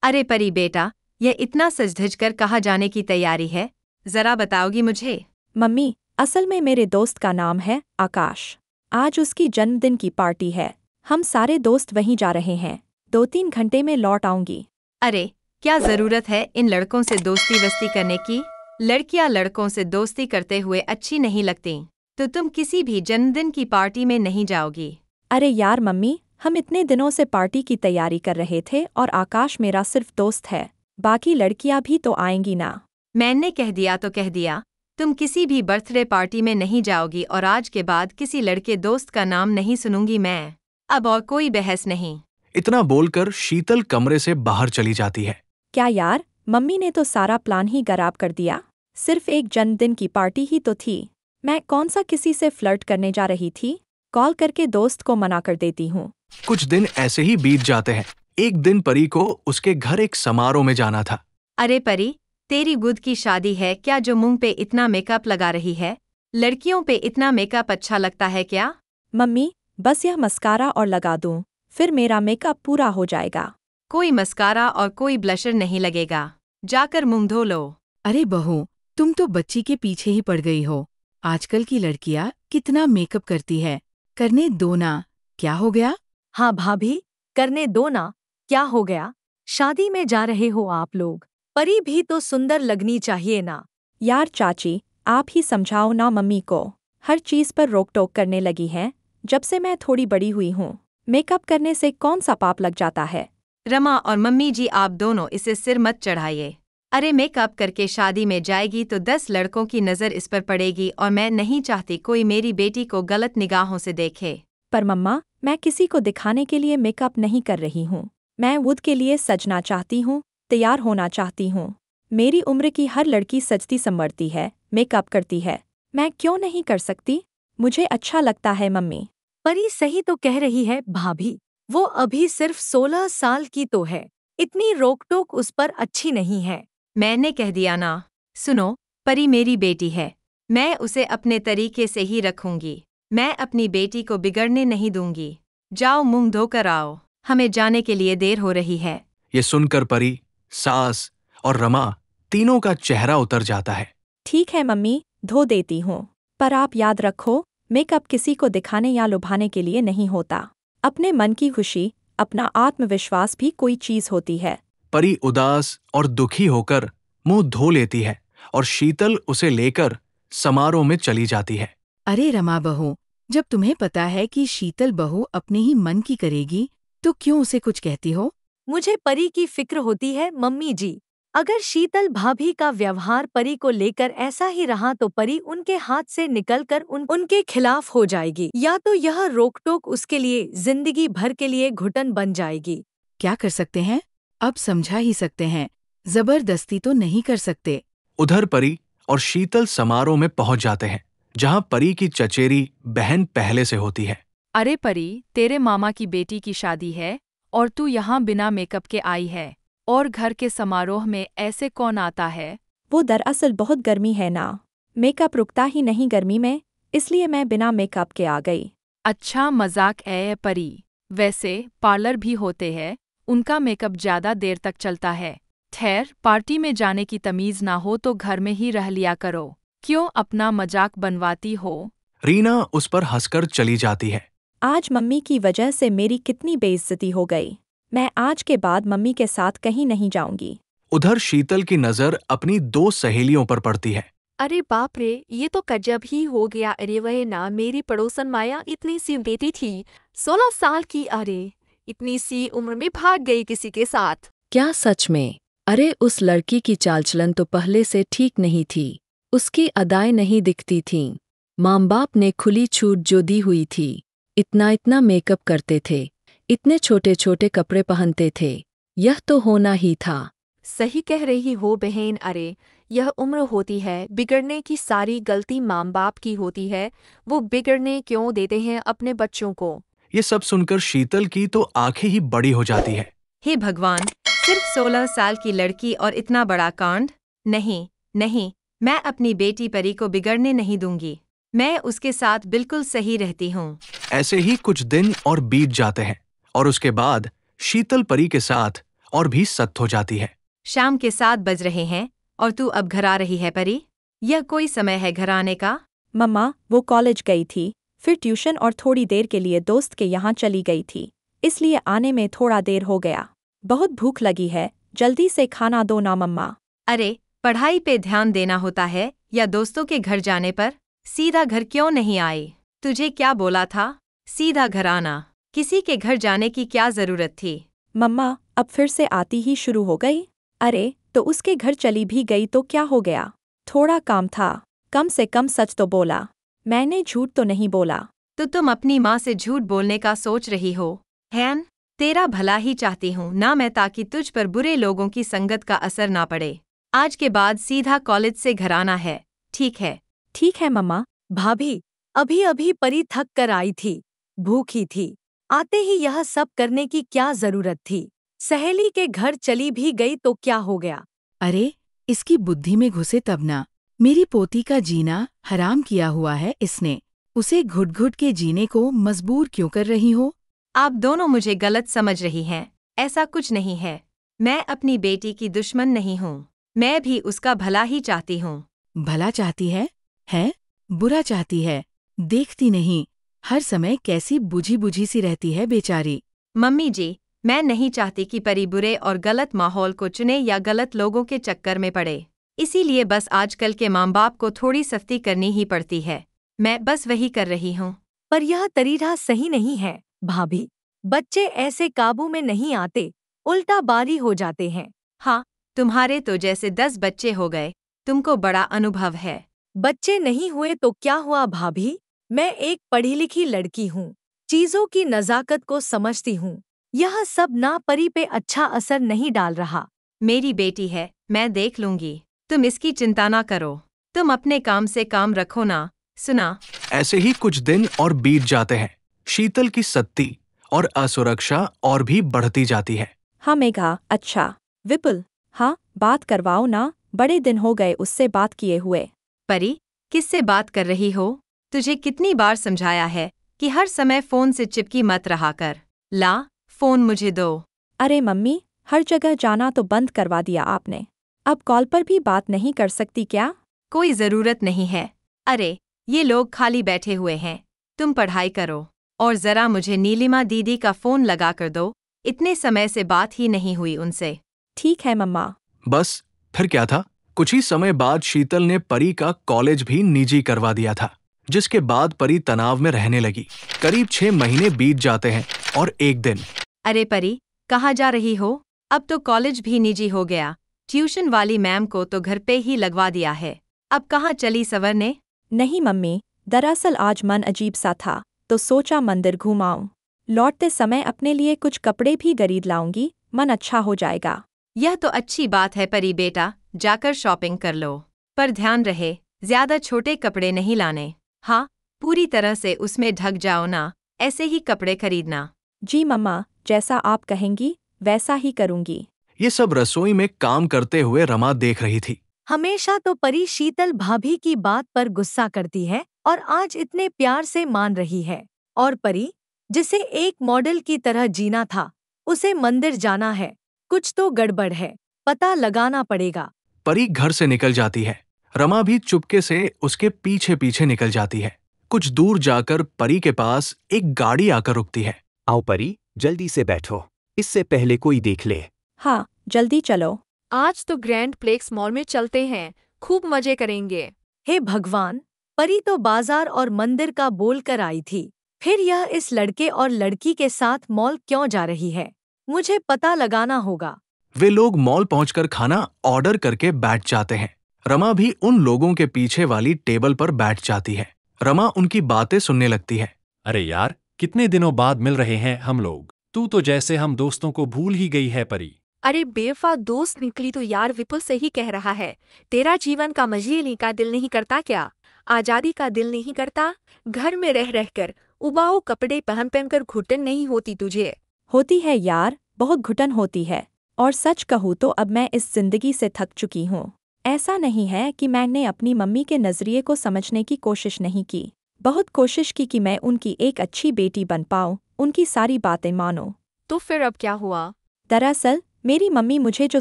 अरे परी बेटा, यह इतना सज-धज कर कहाँ जाने की तैयारी है? जरा बताओगी मुझे? मम्मी, असल में मेरे दोस्त का नाम है आकाश। आज उसकी जन्मदिन की पार्टी है। हम सारे दोस्त वहीं जा रहे हैं। 2-3 घंटे में लौट आऊंगी। अरे, क्या जरूरत है इन लड़कों से दोस्ती वस्ती करने की? लड़कियां लड़कों से दोस्ती करते हुए अच्छी नहीं लगती, तो तुम किसी भी जन्मदिन की पार्टी में नहीं जाओगी। अरे यार मम्मी, हम इतने दिनों से पार्टी की तैयारी कर रहे थे और आकाश मेरा सिर्फ दोस्त है। बाकी लड़कियां भी तो आएंगी ना। मैंने कह दिया तो कह दिया, तुम किसी भी बर्थडे पार्टी में नहीं जाओगी और आज के बाद किसी लड़के दोस्त का नाम नहीं सुनूंगी मैं। अब और कोई बहस नहीं। इतना बोलकर शीतल कमरे से बाहर चली जाती है। क्या यार, मम्मी ने तो सारा प्लान ही खराब कर दिया। सिर्फ एक जन्मदिन की पार्टी ही तो थी। मैं कौन सा किसी से फ्लर्ट करने जा रही थी? कॉल करके दोस्त को मना कर देती हूँ। कुछ दिन ऐसे ही बीत जाते हैं। एक दिन परी को उसके घर एक समारोह में जाना था। अरे परी, तेरी गुद की शादी है क्या जो मुंह पे इतना मेकअप लगा रही है? लड़कियों पे इतना मेकअप अच्छा लगता है क्या? मम्मी, बस यह मस्कारा और लगा दूं, फिर मेरा मेकअप पूरा हो जाएगा। कोई मस्कारा और कोई ब्लशर नहीं लगेगा। जाकर मुंह धो लो। अरे बहू, तुम तो बच्ची के पीछे ही पड़ गई हो। आजकल की लड़कियां कितना मेकअप करती है। करने दो ना। क्या हो गया? हाँ भाभी, करने दो ना। क्या हो गया? शादी में जा रहे हो आप लोग, परी भी तो सुंदर लगनी चाहिए ना। यार चाची, आप ही समझाओ ना मम्मी को। हर चीज़ पर रोक टोक करने लगी है। जब से मैं थोड़ी बड़ी हुई हूँ, मेकअप करने से कौन सा पाप लग जाता है? रमा और मम्मी जी, आप दोनों इसे सिर मत चढ़ाइए। अरे मेकअप करके शादी में जाएगी तो 10 लड़कों की नज़र इस पर पड़ेगी और मैं नहीं चाहती कोई मेरी बेटी को गलत निगाहों से देखे। पर मम्मा, मैं किसी को दिखाने के लिए मेकअप नहीं कर रही हूँ। मैं वुड के लिए सजना चाहती हूँ, तैयार होना चाहती हूँ। मेरी उम्र की हर लड़की सजती संवरती है, मेकअप करती है। मैं क्यों नहीं कर सकती? मुझे अच्छा लगता है मम्मी। परी सही तो कह रही है भाभी, वो अभी सिर्फ 16 साल की तो है। इतनी रोक टोक उस पर अच्छी नहीं है। मैंने कह दिया ना। सुनो, परी मेरी बेटी है। मैं उसे अपने तरीके से ही रखूंगी। मैं अपनी बेटी को बिगड़ने नहीं दूंगी। जाओ मुंह धोकर आओ, हमें जाने के लिए देर हो रही है। ये सुनकर परी, सास और रमा तीनों का चेहरा उतर जाता है। ठीक है मम्मी, धो देती हूँ। पर आप याद रखो, मेकअप किसी को दिखाने या लुभाने के लिए नहीं होता। अपने मन की खुशी, अपना आत्मविश्वास भी कोई चीज़ होती है। परी उदास और दुखी होकर मुंह धो लेती है और शीतल उसे लेकर समारोह में चली जाती है। अरे रमा बहू, जब तुम्हें पता है कि शीतल बहू अपने ही मन की करेगी, तो क्यों उसे कुछ कहती हो? मुझे परी की फिक्र होती है मम्मी जी। अगर शीतल भाभी का व्यवहार परी को लेकर ऐसा ही रहा तो परी उनके हाथ से निकलकर उनके खिलाफ हो जाएगी, या तो यह रोक टोक उसके लिए जिंदगी भर के लिए घुटन बन जाएगी। क्या कर सकते हैं? अब समझा ही सकते हैं। जबरदस्ती तो नहीं कर सकते। उधर परी और शीतल समारोह में पहुंच जाते हैं, जहां परी की चचेरी बहन पहले से होती है। अरे परी, तेरे मामा की बेटी की शादी है और तू यहाँ बिना मेकअप के आई है, और घर के समारोह में ऐसे कौन आता है? वो दरअसल बहुत गर्मी है ना। मेकअप रुकता ही नहीं गर्मी में, इसलिए मैं बिना मेकअप के आ गई। अच्छा मजाक है परी। वैसे पार्लर भी होते हैं, उनका मेकअप ज्यादा देर तक चलता है। ठहर, पार्टी में जाने की तमीज ना हो तो घर में ही रह लिया करो। क्यों अपना मजाक बनवाती हो? रीना उस पर हंसकर चली जाती है। आज मम्मी की वजह से मेरी कितनी बेइज्जती हो गई। मैं आज के बाद मम्मी के साथ कहीं नहीं जाऊंगी। उधर शीतल की नजर अपनी 2 सहेलियों पर पड़ती है। अरे बाप रे, ये तो गजब ही हो गया। अरे वह ना, मेरी पड़ोसन माया इतनी सी बेटी थी, 16 साल की। अरे इतनी सी उम्र में भाग गई किसी के साथ। क्या सच में? अरे उस लड़की की चाल चलन तो पहले से ठीक नहीं थी। उसकी अदाएं नहीं दिखती थीं। माँ बाप ने खुली छूट जो दी हुई थी। इतना इतना मेकअप करते थे, इतने छोटे छोटे कपड़े पहनते थे। यह तो होना ही था। सही कह रही हो बहन। अरे यह उम्र होती है, बिगड़ने की सारी गलती माँ बाप की होती है। वो बिगड़ने क्यों देते हैं अपने बच्चों को? ये सब सुनकर शीतल की तो आंखें ही बड़ी हो जाती है। हे भगवान, सिर्फ 16 साल की लड़की और इतना बड़ा कांड। नहीं नहीं, मैं अपनी बेटी परी को बिगड़ने नहीं दूंगी। मैं उसके साथ बिल्कुल सही रहती हूँ। ऐसे ही कुछ दिन और बीत जाते हैं और उसके बाद शीतल परी के साथ और भी सख्त हो जाती है। शाम के 7 बज रहे हैं और तू अब घर आ रही है परी? यह कोई समय है घर आने का? मम्मा, वो कॉलेज गई थी, फिर ट्यूशन और थोड़ी देर के लिए दोस्त के यहाँ चली गई थी, इसलिए आने में थोड़ा देर हो गया। बहुत भूख लगी है, जल्दी से खाना दो ना मम्मा। अरे, पढ़ाई पे ध्यान देना होता है या दोस्तों के घर जाने पर? सीधा घर क्यों नहीं आई? तुझे क्या बोला था? सीधा घर आना। किसी के घर जाने की क्या जरूरत थी? मम्मा, अब फिर से आती ही शुरू हो गई? अरे, तो उसके घर चली भी गई तो क्या हो गया? थोड़ा काम था, कम से कम सच तो बोला। मैंने झूठ तो नहीं बोला। तो तुम अपनी माँ से झूठ बोलने का सोच रही हो? हैन, तेरा भला ही चाहती हूँ ना मैं, ताकि तुझ पर बुरे लोगों की संगत का असर ना पड़े। आज के बाद सीधा कॉलेज से घर आना है, ठीक है? ठीक है मम्मा। भाभी, अभी अभी परी थक कर आई थी, भूखी थी। आते ही यह सब करने की क्या जरूरत थी? सहेली के घर चली भी गई तो क्या हो गया? अरे, इसकी बुद्धि में घुसे तब ना। मेरी पोती का जीना हराम किया हुआ है इसने। उसे घुट घुट के जीने को मजबूर क्यों कर रही हो? आप दोनों मुझे गलत समझ रही हैं। ऐसा कुछ नहीं है। मैं अपनी बेटी की दुश्मन नहीं हूँ। मैं भी उसका भला ही चाहती हूँ। भला चाहती है? हैं? बुरा चाहती है? देखती नहीं, हर समय कैसी बुझी बुझी सी रहती है बेचारी। मम्मी जी, मैं नहीं चाहती कि परी बुरे और गलत माहौल को चुने या गलत लोगों के चक्कर में पड़े। इसीलिए बस आजकल के माँ बाप को थोड़ी सख्ती करनी ही पड़ती है। मैं बस वही कर रही हूँ। पर यह तरीका सही नहीं है भाभी। बच्चे ऐसे काबू में नहीं आते, उल्टा बारी हो जाते हैं। हाँ, तुम्हारे तो जैसे 10 बच्चे हो गए, तुमको बड़ा अनुभव है। बच्चे नहीं हुए तो क्या हुआ भाभी? मैं एक पढ़ी लिखी लड़की हूँ, चीजों की नजाकत को समझती हूँ। यह सब ना परी पे अच्छा असर नहीं डाल रहा। मेरी बेटी है, मैं देख लूंगी। तुम इसकी चिंता ना करो। तुम अपने काम से काम रखो ना, सुना? ऐसे ही कुछ दिन और बीत जाते हैं। शीतल की सख्ती और असुरक्षा और भी बढ़ती जाती है। हाँ मेघा, अच्छा। विपुल, हाँ, बात करवाओ ना, बड़े दिन हो गए उससे बात किए हुए। परी, किससे बात कर रही हो? तुझे कितनी बार समझाया है कि हर समय फोन से चिपकी मत रहा कर। ला, फोन मुझे दो। अरे मम्मी, हर जगह जाना तो बंद करवा दिया आपने। अब कॉल पर भी बात नहीं कर सकती क्या? कोई जरूरत नहीं है। अरे, ये लोग खाली बैठे हुए हैं। तुम पढ़ाई करो और जरा मुझे नीलिमा दीदी का फोन लगा कर दो। इतने समय से बात ही नहीं हुई उनसे। ठीक है मम्मा। बस, फिर क्या था? कुछ ही समय बाद शीतल ने परी का कॉलेज भी निजी करवा दिया था, जिसके बाद परी तनाव में रहने लगी। करीब 6 महीने बीत जाते हैं और एक दिन। अरे परी, कहाँ जा रही हो? अब तो कॉलेज भी निजी हो गया। ट्यूशन वाली मैम को तो घर पे ही लगवा दिया है। अब कहाँ चली सवरने? नहीं मम्मी, दरअसल आज मन अजीब सा था, तो सोचा मंदिर घुमाऊं। लौटते समय अपने लिए कुछ कपड़े भी खरीद लाऊंगी, मन अच्छा हो जाएगा। यह तो अच्छी बात है परी बेटा, जाकर शॉपिंग कर लो। पर ध्यान रहे, ज्यादा छोटे कपड़े नहीं लाने। हाँ, पूरी तरह से उसमें ढक जाओ ना, ऐसे ही कपड़े खरीदना। जी मम्मा, जैसा आप कहेंगी वैसा ही करूंगी। ये सब रसोई में काम करते हुए रमा देख रही थी। हमेशा तो परी शीतल भाभी की बात पर गुस्सा करती है और आज इतने प्यार से मान रही है। और परी, जिसे एक मॉडल की तरह जीना था, उसे मंदिर जाना है। कुछ तो गड़बड़ है, पता लगाना पड़ेगा। परी घर से निकल जाती है। रमा भी चुपके से उसके पीछे पीछे निकल जाती है। कुछ दूर जाकर परी के पास एक गाड़ी आकर रुकती है। आओ परी, जल्दी से बैठो, इससे पहले कोई देख ले। हाँ, जल्दी चलो। आज तो ग्रैंड प्लेक्स मॉल में चलते हैं, खूब मजे करेंगे। हे भगवान, परी तो बाजार और मंदिर का बोल कर आई थी, फिर यह इस लड़के और लड़की के साथ मॉल क्यों जा रही है? मुझे पता लगाना होगा। वे लोग मॉल पहुंचकर खाना ऑर्डर करके बैठ जाते हैं। रमा भी उन लोगों के पीछे वाली टेबल पर बैठ जाती है। रमा उनकी बातें सुनने लगती है। अरे यार, कितने दिनों बाद मिल रहे हैं हम लोग। तू तो जैसे हम दोस्तों को भूल ही गई है परी। अरे बेवफा दोस्त निकली तो यार, विपुल सही कह रहा है। तेरा जीवन का मजे लेने का दिल नहीं करता क्या? आजादी का दिल नहीं करता? घर में रह रहकर उबाऊ कपड़े पहन कर घुटन नहीं होती तुझे? होती है यार, बहुत घुटन होती है। और सच कहूँ तो अब मैं इस जिंदगी से थक चुकी हूँ। ऐसा नहीं है कि मैंने अपनी मम्मी के नज़रिए को समझने की कोशिश नहीं की। बहुत कोशिश की कि मैं उनकी एक अच्छी बेटी बन पाऊँ, उनकी सारी बातें मानूं। तो फिर अब क्या हुआ? दरअसल मेरी मम्मी मुझे जो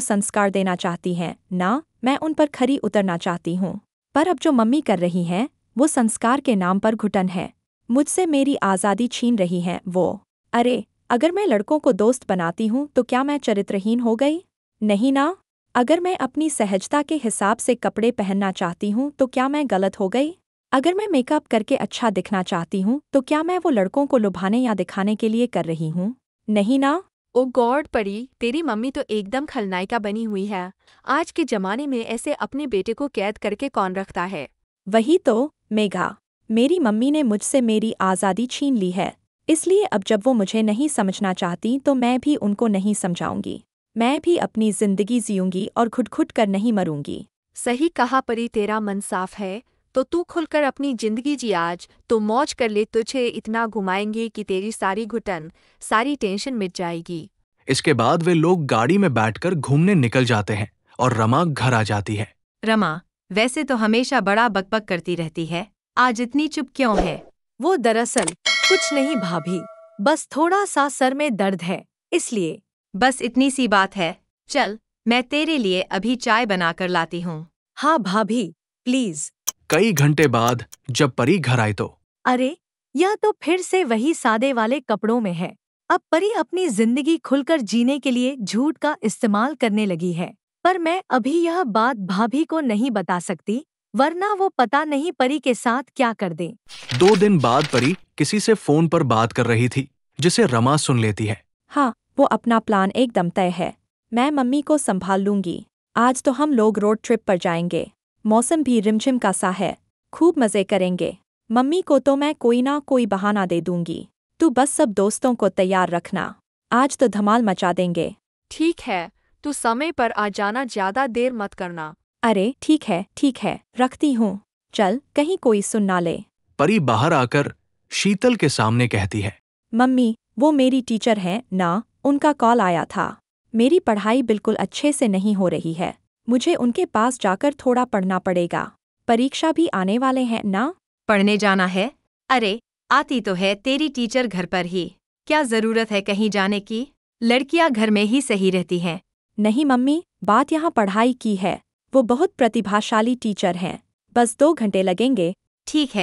संस्कार देना चाहती हैं ना, मैं उन पर खरी उतरना चाहती हूँ। पर अब जो मम्मी कर रही हैं वो संस्कार के नाम पर घुटन है। मुझसे मेरी आज़ादी छीन रही हैं वो। अरे, अगर मैं लड़कों को दोस्त बनाती हूँ तो क्या मैं चरित्रहीन हो गई? नहीं ना। अगर मैं अपनी सहजता के हिसाब से कपड़े पहनना चाहती हूँ तो क्या मैं गलत हो गई? अगर मैं मेकअप करके अच्छा दिखना चाहती हूँ तो क्या मैं वो लड़कों को लुभाने या दिखाने के लिए कर रही हूँ? नहीं ना। ओ गॉड परी, तेरी मम्मी तो एकदम खलनायिका बनी हुई है। आज के जमाने में ऐसे अपने बेटे को कैद करके कौन रखता है? वही तो, मेघा। मेरी मम्मी ने मुझसे मेरी आज़ादी छीन ली है। इसलिए अब जब वो मुझे नहीं समझना चाहती तो मैं भी उनको नहीं समझाऊंगी। मैं भी अपनी जिंदगी जीऊंगी और खुद कर नहीं मरूंगी। सही कहा परी, तेरा मन साफ है तो तू खुलकर अपनी जिंदगी जी। आज तो मौज कर ले, तुझे इतना घुमाएंगे कि तेरी सारी घुटन, सारी टेंशन मिट जाएगी। इसके बाद वे लोग गाड़ी में बैठकर घूमने निकल जाते हैं और रमा घर आ जाती है। रमा, वैसे तो हमेशा बड़ा बकबक करती रहती है, आज इतनी चुप क्यों है? वो दरअसल कुछ नहीं भाभी, बस थोड़ा सा सर में दर्द है, इसलिए। बस इतनी सी बात है, चल मैं तेरे लिए अभी चाय बनाकर लाती हूँ। हाँ भाभी, प्लीज। कई घंटे बाद जब परी घर आई तो अरे, यह तो फिर से वही सादे वाले कपड़ों में है। अब परी अपनी जिंदगी खुलकर जीने के लिए झूठ का इस्तेमाल करने लगी है। पर मैं अभी यह बात भाभी को नहीं बता सकती, वरना वो पता नहीं परी के साथ क्या कर दे। 2 दिन बाद परी किसी से फोन पर बात कर रही थी, जिसे रमा सुन लेती है। हाँ, वो अपना प्लान एकदम तय है। मैं मम्मी को संभाल लूंगी। आज तो हम लोग रोड ट्रिप पर जाएंगे। मौसम भी रिमझिम का सा है, खूब मजे करेंगे। मम्मी को तो मैं कोई ना कोई बहाना दे दूंगी। तू बस सब दोस्तों को तैयार रखना, आज तो धमाल मचा देंगे। ठीक है, तू समय पर आ जाना, ज्यादा देर मत करना। अरे ठीक है, रखती हूँ। चल, कहीं कोई सुन ना ले। परी बाहर आकर शीतल के सामने कहती है, मम्मी, वो मेरी टीचर हैं ना, उनका कॉल आया था। मेरी पढ़ाई बिल्कुल अच्छे से नहीं हो रही है। मुझे उनके पास जाकर थोड़ा पढ़ना पड़ेगा। परीक्षा भी आने वाले हैं ना। पढ़ने जाना है? अरे, आती तो है तेरी टीचर घर पर ही, क्या जरूरत है कहीं जाने की? लड़कियां घर में ही सही रहती हैं। नहीं मम्मी, बात यहाँ पढ़ाई की है। वो बहुत प्रतिभाशाली टीचर हैं। बस 2 घंटे लगेंगे। ठीक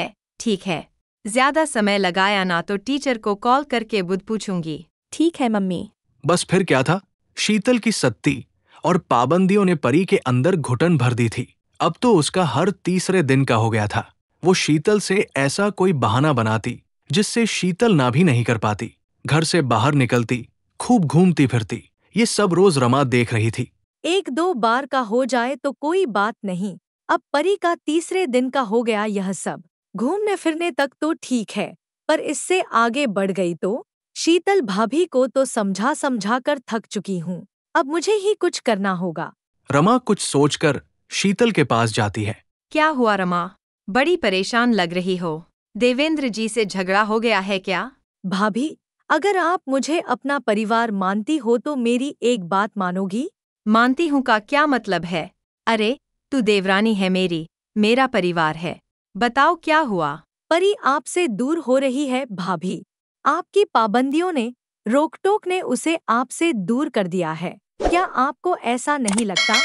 है, ज्यादा समय लगाया ना तो टीचर को कॉल करके बुध पूछूंगी। ठीक है मम्मी। बस फिर क्या था, शीतल की सख्ती और पाबंदियों ने परी के अंदर घुटन भर दी थी। अब तो उसका हर तीसरे दिन का हो गया था। वो शीतल से ऐसा कोई बहाना बनाती जिससे शीतल ना भी नहीं कर पाती। घर से बाहर निकलती, खूब घूमती फिरती। ये सब रोज रमा देख रही थी। 1-2 बार का हो जाए तो कोई बात नहीं, अब परी का तीसरे दिन का हो गया यह सब। घूमने फिरने तक तो ठीक है, पर इससे आगे बढ़ गई तो। शीतल भाभी को तो समझा कर थक चुकी हूँ, अब मुझे ही कुछ करना होगा। रमा कुछ सोचकर शीतल के पास जाती है। क्या हुआ रमा, बड़ी परेशान लग रही हो? देवेंद्र जी से झगड़ा हो गया है क्या? भाभी, अगर आप मुझे अपना परिवार मानती हो तो मेरी एक बात मानोगी? मानती हूँ का क्या मतलब है? अरे, तू देवरानी है मेरी, मेरा परिवार है। बताओ क्या हुआ? परी आपसे दूर हो रही है भाभी। आपकी पाबंदियों ने, रोक टोक ने उसे आपसे दूर कर दिया है। क्या आपको ऐसा नहीं लगता?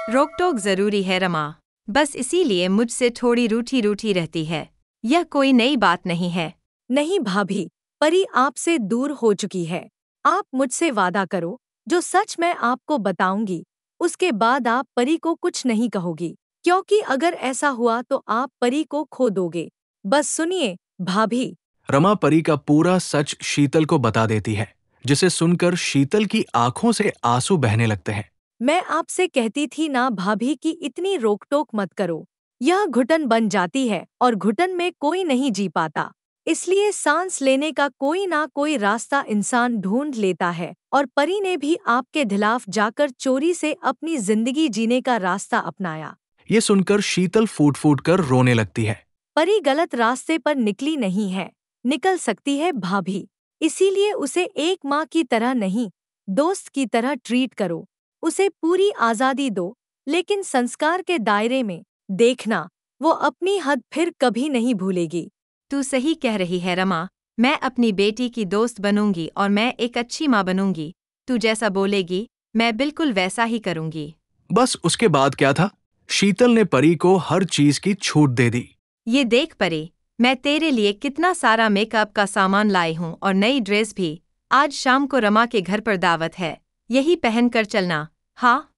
रोक टोक जरूरी है रमा, बस इसीलिए मुझसे थोड़ी रूठी रहती है। यह कोई नई बात नहीं है। नहीं भाभी, परी आपसे दूर हो चुकी है। आप मुझसे वादा करो, जो सच मैं आपको बताऊंगी, उसके बाद आप परी को कुछ नहीं कहोगी, क्योंकि अगर ऐसा हुआ तो आप परी को खो दोगे। बस सुनिए भाभी। रमा परी का पूरा सच शीतल को बता देती है, जिसे सुनकर शीतल की आंखों से आंसू बहने लगते हैं। मैं आपसे कहती थी ना भाभी कि इतनी रोक टोक मत करो, यह घुटन बन जाती है और घुटन में कोई नहीं जी पाता। इसलिए सांस लेने का कोई ना कोई रास्ता इंसान ढूंढ लेता है, और परी ने भी आपके खिलाफ जाकर चोरी से अपनी जिंदगी जीने का रास्ता अपनाया। ये सुनकर शीतल फूट फूट कर रोने लगती है। परी गलत रास्ते पर निकली नहीं है, निकल सकती है भाभी। इसीलिए उसे एक माँ की तरह नहीं, दोस्त की तरह ट्रीट करो। उसे पूरी आज़ादी दो, लेकिन संस्कार के दायरे में। देखना, वो अपनी हद फिर कभी नहीं भूलेगी। तू सही कह रही है रमा, मैं अपनी बेटी की दोस्त बनूंगी और मैं एक अच्छी माँ बनूंगी। तू जैसा बोलेगी मैं बिल्कुल वैसा ही करूंगी। बस उसके बाद क्या था? शीतल ने परी को हर चीज की छूट दे दी। ये देख परी, मैं तेरे लिए कितना सारा मेकअप का सामान लाई हूँ और नई ड्रेस भी। आज शाम को रमा के घर पर दावत है, यही पहन कर चलना। हाँ।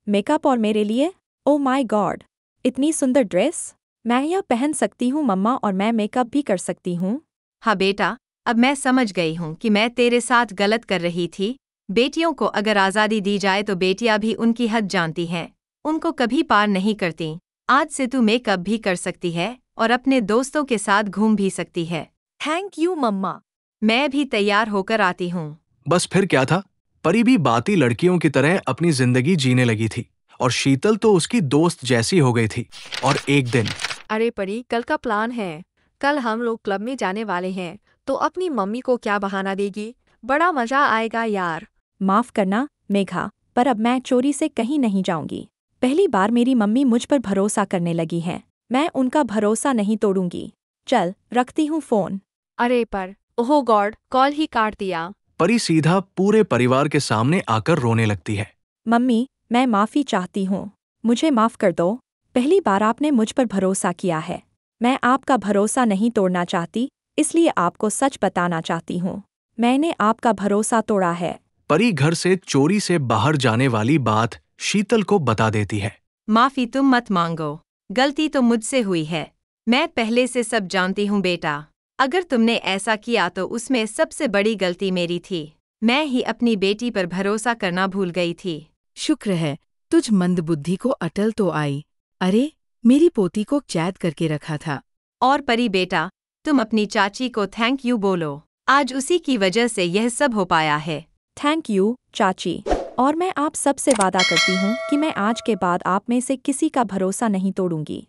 मेकअप और मेरे लिए? ओ माय गॉड, इतनी सुंदर ड्रेस! मैं यह पहन सकती हूँ मम्मा, और मैं मेकअप भी कर सकती हूँ। हाँ बेटा, अब मैं समझ गई हूँ कि मैं तेरे साथ गलत कर रही थी। बेटियों को अगर आज़ादी दी जाए तो बेटियां भी उनकी हद जानती हैं, उनको कभी पार नहीं करती। आज से तू मेकअप भी कर सकती है और अपने दोस्तों के साथ घूम भी सकती है। थैंक यू मम्मा। मैं भी तैयार होकर आती हूँ। बस फिर क्या था? परी भी बाती लड़कियों की तरह अपनी जिंदगी जीने लगी थी और शीतल तो उसकी दोस्त जैसी हो गई थी। और एक दिन, अरे परी, कल का प्लान है। कल हम लोग क्लब में जाने वाले हैं, तो अपनी मम्मी को क्या बहाना देगी? बड़ा मजा आएगा यार। माफ करना मेघा, पर अब मैं चोरी से कहीं नहीं जाऊंगी। पहली बार मेरी मम्मी मुझ पर भरोसा करने लगी है। मैं उनका भरोसा नहीं तोड़ूंगी। चल, रखती हूँ फोन। अरे पर, ओह गॉड, कॉल ही काट दिया। परी सीधा पूरे परिवार के सामने आकर रोने लगती है। मम्मी, मैं माफी चाहती हूँ। मुझे माफ कर दो। पहली बार आपने मुझ पर भरोसा किया है। मैं आपका भरोसा नहीं तोड़ना चाहती, इसलिए आपको सच बताना चाहती हूँ। मैंने आपका भरोसा तोड़ा है। परी घर से चोरी से बाहर जाने वाली बात शीतल को बता देती है। माफी तुम मत मांगो, गलती तो मुझसे हुई है। मैं पहले से सब जानती हूँ बेटा। अगर तुमने ऐसा किया तो उसमें सबसे बड़ी गलती मेरी थी। मैं ही अपनी बेटी पर भरोसा करना भूल गई थी। शुक्र है तुझ मंदबुद्धि को अटल तो आई। अरे, मेरी पोती को कैद करके रखा था। और परी बेटा, तुम अपनी चाची को थैंक यू बोलो। आज उसी की वजह से यह सब हो पाया है। थैंक यू चाची। और मैं आप सबसे वादा करती हूँ कि मैं आज के बाद आप में से किसी का भरोसा नहीं तोड़ूंगी।